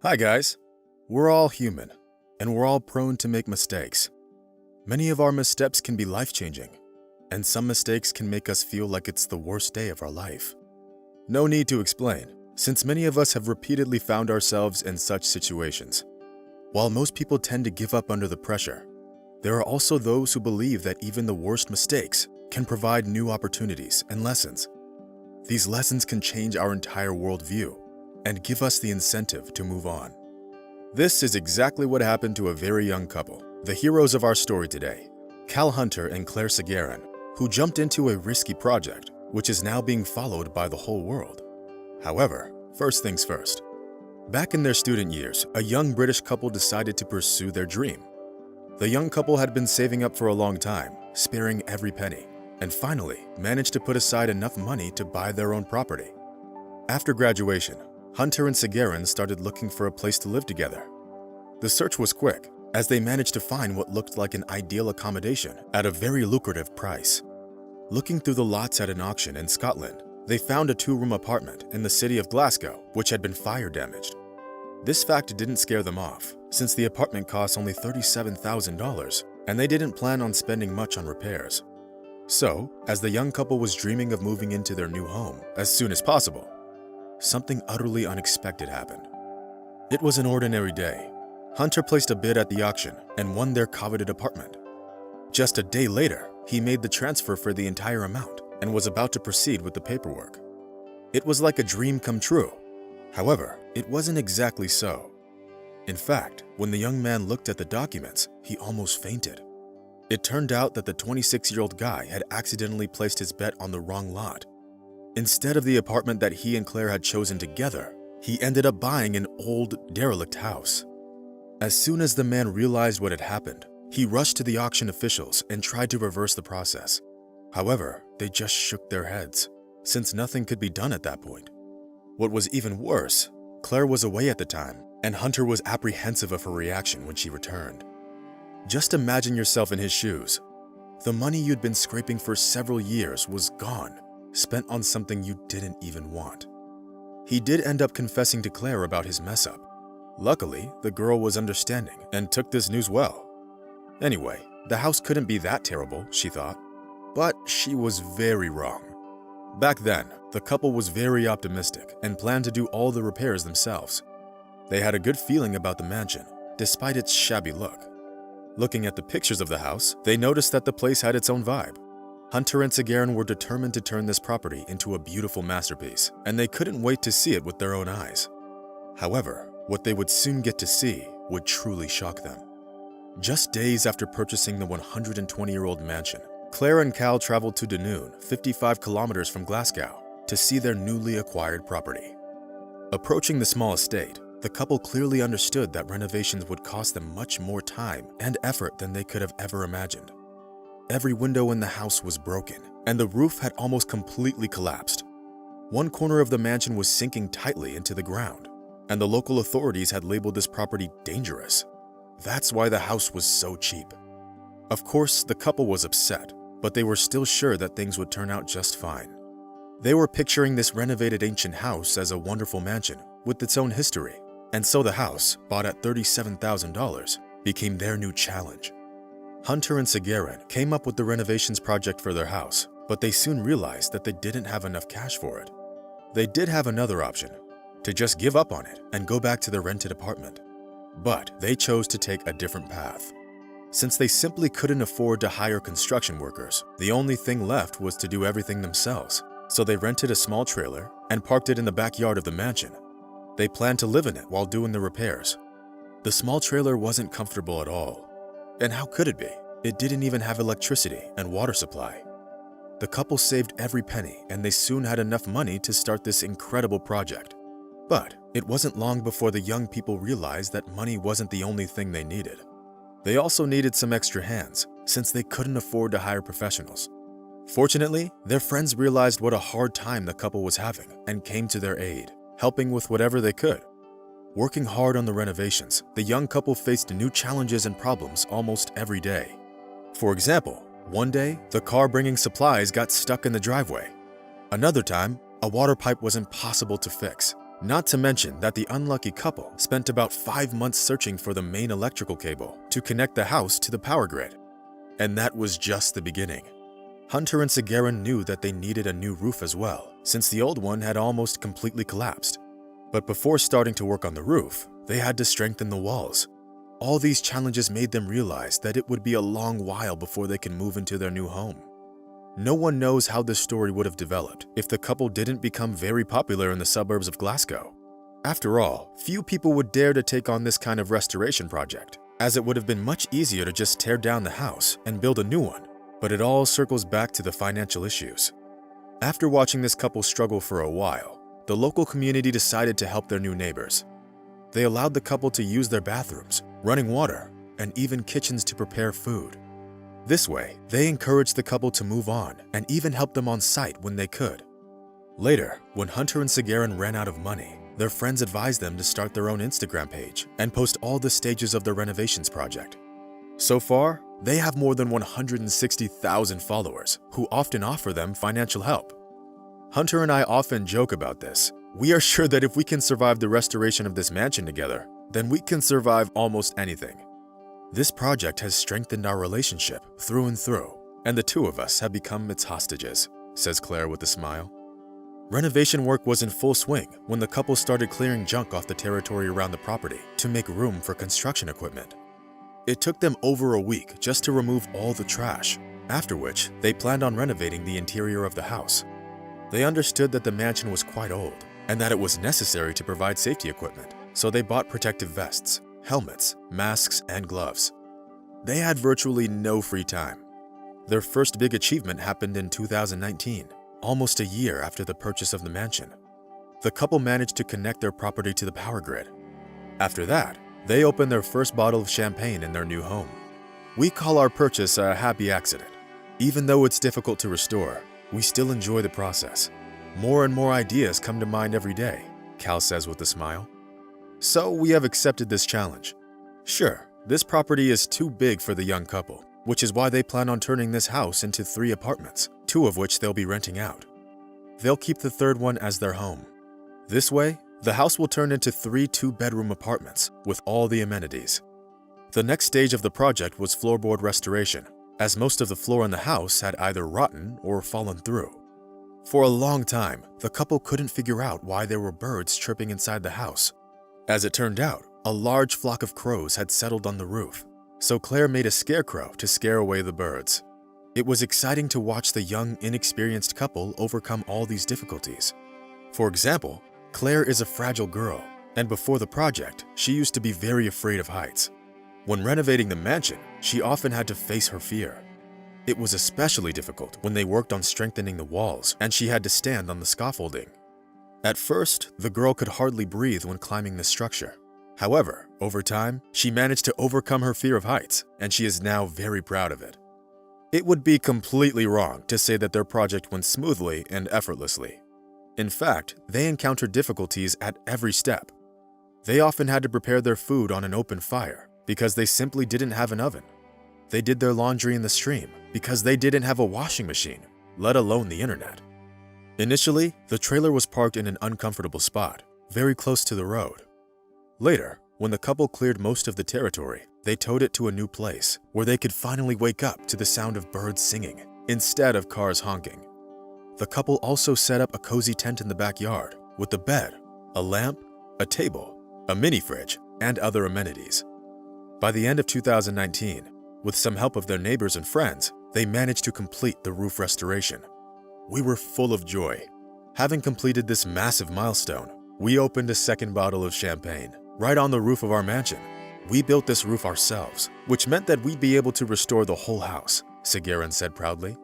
Hi guys. We're all human, and we're all prone to make mistakes. Many of our missteps can be life-changing, and some mistakes can make us feel like it's the worst day of our life. No need to explain, since many of us have repeatedly found ourselves in such situations. While most people tend to give up under the pressure, there are also those who believe that even the worst mistakes can provide new opportunities and lessons. These lessons can change our entire worldview and give us the incentive to move on. This is exactly what happened to a very young couple, the heroes of our story today, Cal Hunter and Claire Seguerin, who jumped into a risky project, which is now being followed by the whole world. However, first things first. Back in their student years, a young British couple decided to pursue their dream. The young couple had been saving up for a long time, sparing every penny, and finally managed to put aside enough money to buy their own property. After graduation, Hunter and Seguerin started looking for a place to live together. The search was quick, as they managed to find what looked like an ideal accommodation at a very lucrative price. Looking through the lots at an auction in Scotland, they found a two-room apartment in the city of Glasgow, which had been fire damaged. This fact didn't scare them off, since the apartment cost only $37,000, and they didn't plan on spending much on repairs. So, as the young couple was dreaming of moving into their new home as soon as possible, something utterly unexpected happened. It was an ordinary day. Hunter placed a bid at the auction and won their coveted apartment. Just a day later, he made the transfer for the entire amount and was about to proceed with the paperwork. It was like a dream come true. However, it wasn't exactly so. In fact, when the young man looked at the documents, he almost fainted. It turned out that the 26-year-old guy had accidentally placed his bet on the wrong lot. Instead of the apartment that he and Claire had chosen together, he ended up buying an old, derelict house. As soon as the man realized what had happened, he rushed to the auction officials and tried to reverse the process. However, they just shook their heads, since nothing could be done at that point. What was even worse, Claire was away at the time, and Hunter was apprehensive of her reaction when she returned. Just imagine yourself in his shoes. The money you'd been scraping for several years was gone, spent on something you didn't even want. He did end up confessing to Claire about his mess-up. Luckily, the girl was understanding and took this news well. Anyway, the house couldn't be that terrible, she thought. But she was very wrong. Back then, the couple was very optimistic and planned to do all the repairs themselves. They had a good feeling about the mansion, despite its shabby look. Looking at the pictures of the house, they noticed that the place had its own vibe. Hunter and Seguerin were determined to turn this property into a beautiful masterpiece, and they couldn't wait to see it with their own eyes. However, what they would soon get to see would truly shock them. Just days after purchasing the 120-year-old mansion, Claire and Cal traveled to Dunoon, 55 kilometers from Glasgow, to see their newly acquired property. Approaching the small estate, the couple clearly understood that renovations would cost them much more time and effort than they could have ever imagined. Every window in the house was broken, and the roof had almost completely collapsed. One corner of the mansion was sinking tightly into the ground, and the local authorities had labeled this property dangerous. That's why the house was so cheap. Of course, the couple was upset, but they were still sure that things would turn out just fine. They were picturing this renovated ancient house as a wonderful mansion with its own history, and so the house, bought at $37,000, became their new challenge. Hunter and Seguerin came up with the renovations project for their house, but they soon realized that they didn't have enough cash for it. They did have another option, to just give up on it and go back to their rented apartment. But they chose to take a different path. Since they simply couldn't afford to hire construction workers, the only thing left was to do everything themselves, so they rented a small trailer and parked it in the backyard of the mansion. They planned to live in it while doing the repairs. The small trailer wasn't comfortable at all. And how could it be? It didn't even have electricity and water supply. The couple saved every penny, and they soon had enough money to start this incredible project. But it wasn't long before the young people realized that money wasn't the only thing they needed. They also needed some extra hands, since they couldn't afford to hire professionals. Fortunately, their friends realized what a hard time the couple was having and came to their aid, helping with whatever they could. Working hard on the renovations, the young couple faced new challenges and problems almost every day. For example, one day, the car bringing supplies got stuck in the driveway. Another time, a water pipe was impossible to fix, Not to mention that the unlucky couple spent about 5 months searching for the main electrical cable to connect the house to the power grid. And that was just the beginning. Hunter and Sagarin knew that they needed a new roof as well, since the old one had almost completely collapsed. But before starting to work on the roof, they had to strengthen the walls. All these challenges made them realize that it would be a long while before they can move into their new home. No one knows how this story would have developed if the couple didn't become very popular in the suburbs of Glasgow. After all, few people would dare to take on this kind of restoration project, as it would have been much easier to just tear down the house and build a new one. But it all circles back to the financial issues. After watching this couple struggle for a while, the local community decided to help their new neighbors. They allowed the couple to use their bathrooms, running water, and even kitchens to prepare food. This way, they encouraged the couple to move on and even helped them on site when they could. Later, when Hunter and Sagarin ran out of money, their friends advised them to start their own Instagram page and post all the stages of their renovations project. So far, they have more than 160,000 followers who often offer them financial help. Hunter and I often joke about this. We are sure that if we can survive the restoration of this mansion together, then we can survive almost anything. This project has strengthened our relationship through and through, and the two of us have become its hostages, says Claire with a smile. Renovation work was in full swing when the couple started clearing junk off the territory around the property to make room for construction equipment. It took them over a week just to remove all the trash, after which they planned on renovating the interior of the house. They understood that the mansion was quite old and that it was necessary to provide safety equipment, so they bought protective vests, helmets, masks, and gloves. They had virtually no free time. Their first big achievement happened in 2019, almost a year after the purchase of the mansion. The couple managed to connect their property to the power grid. After that, they opened their first bottle of champagne in their new home. We call our purchase a happy accident. Even though it's difficult to restore, we still enjoy the process. More and more ideas come to mind every day, Cal says with a smile. So we have accepted this challenge. Sure, this property is too big for the young couple, which is why they plan on turning this house into 3 apartments, 2 of which they'll be renting out. They'll keep the third one as their home. This way, the house will turn into 3 2-bedroom apartments with all the amenities. The next stage of the project was floorboard restoration, as most of the floor in the house had either rotten or fallen through. For a long time, the couple couldn't figure out why there were birds chirping inside the house. As it turned out, a large flock of crows had settled on the roof, so Claire made a scarecrow to scare away the birds. It was exciting to watch the young, inexperienced couple overcome all these difficulties. For example, Claire is a fragile girl, and before the project, she used to be very afraid of heights. When renovating the mansion, she often had to face her fear. It was especially difficult when they worked on strengthening the walls and she had to stand on the scaffolding. At first, the girl could hardly breathe when climbing the structure. However, over time, she managed to overcome her fear of heights, and she is now very proud of it. It would be completely wrong to say that their project went smoothly and effortlessly. In fact, they encountered difficulties at every step. They often had to prepare their food on an open fire because they simply didn't have an oven. They did their laundry in the stream because they didn't have a washing machine, let alone the internet. Initially, the trailer was parked in an uncomfortable spot, very close to the road. Later, when the couple cleared most of the territory, they towed it to a new place where they could finally wake up to the sound of birds singing instead of cars honking. The couple also set up a cozy tent in the backyard with a bed, a lamp, a table, a mini fridge, and other amenities. By the end of 2019, with some help of their neighbors and friends, they managed to complete the roof restoration. We were full of joy. Having completed this massive milestone, we opened a second bottle of champagne right on the roof of our mansion. We built this roof ourselves, which meant that we'd be able to restore the whole house, Sagarin said proudly.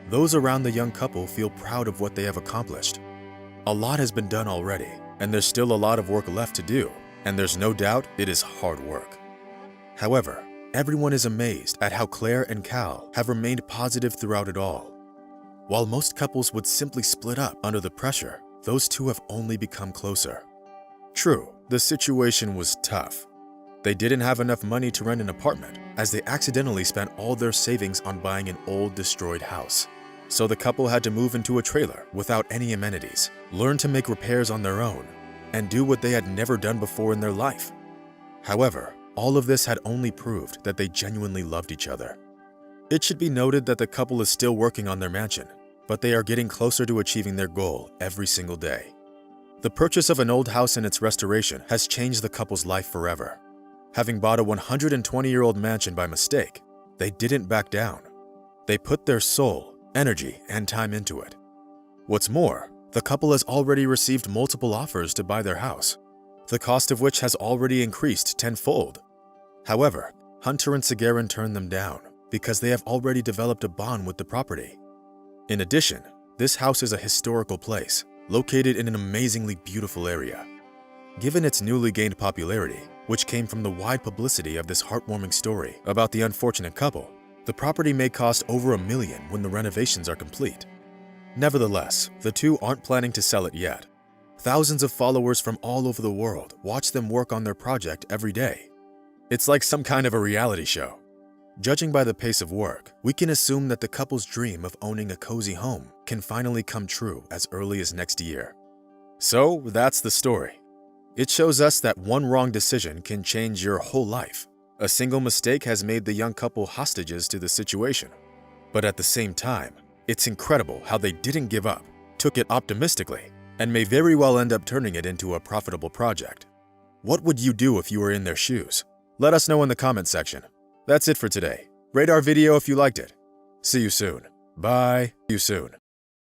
Those around the young couple feel proud of what they have accomplished. A lot has been done already, and there's still a lot of work left to do, and there's no doubt it is hard work. However, everyone is amazed at how Claire and Cal have remained positive throughout it all. While most couples would simply split up under the pressure, those two have only become closer. True, the situation was tough. They didn't have enough money to rent an apartment, as they accidentally spent all their savings on buying an old, destroyed house. So the couple had to move into a trailer without any amenities, learn to make repairs on their own, and do what they had never done before in their life. However, all of this had only proved that they genuinely loved each other. It should be noted that the couple is still working on their mansion, but they are getting closer to achieving their goal every single day. The purchase of an old house and its restoration has changed the couple's life forever. Having bought a 120-year-old mansion by mistake, they didn't back down. They put their soul, energy, and time into it. What's more, the couple has already received multiple offers to buy their house, the cost of which has already increased tenfold. However, Hunter and Sagarin turned them down because they have already developed a bond with the property. In addition, this house is a historical place, located in an amazingly beautiful area. Given its newly gained popularity, which came from the wide publicity of this heartwarming story about the unfortunate couple, the property may cost over $1 million when the renovations are complete. Nevertheless, the two aren't planning to sell it yet. Thousands of followers from all over the world watch them work on their project every day. It's like some kind of a reality show. Judging by the pace of work, we can assume that the couple's dream of owning a cozy home can finally come true as early as next year. So, that's the story. It shows us that one wrong decision can change your whole life. A single mistake has made the young couple hostages to the situation. But at the same time, it's incredible how they didn't give up, took it optimistically, and may very well end up turning it into a profitable project. What would you do if you were in their shoes? Let us know in the comment section. That's it for today. Rate our video if you liked it. See you soon. Bye. See you soon.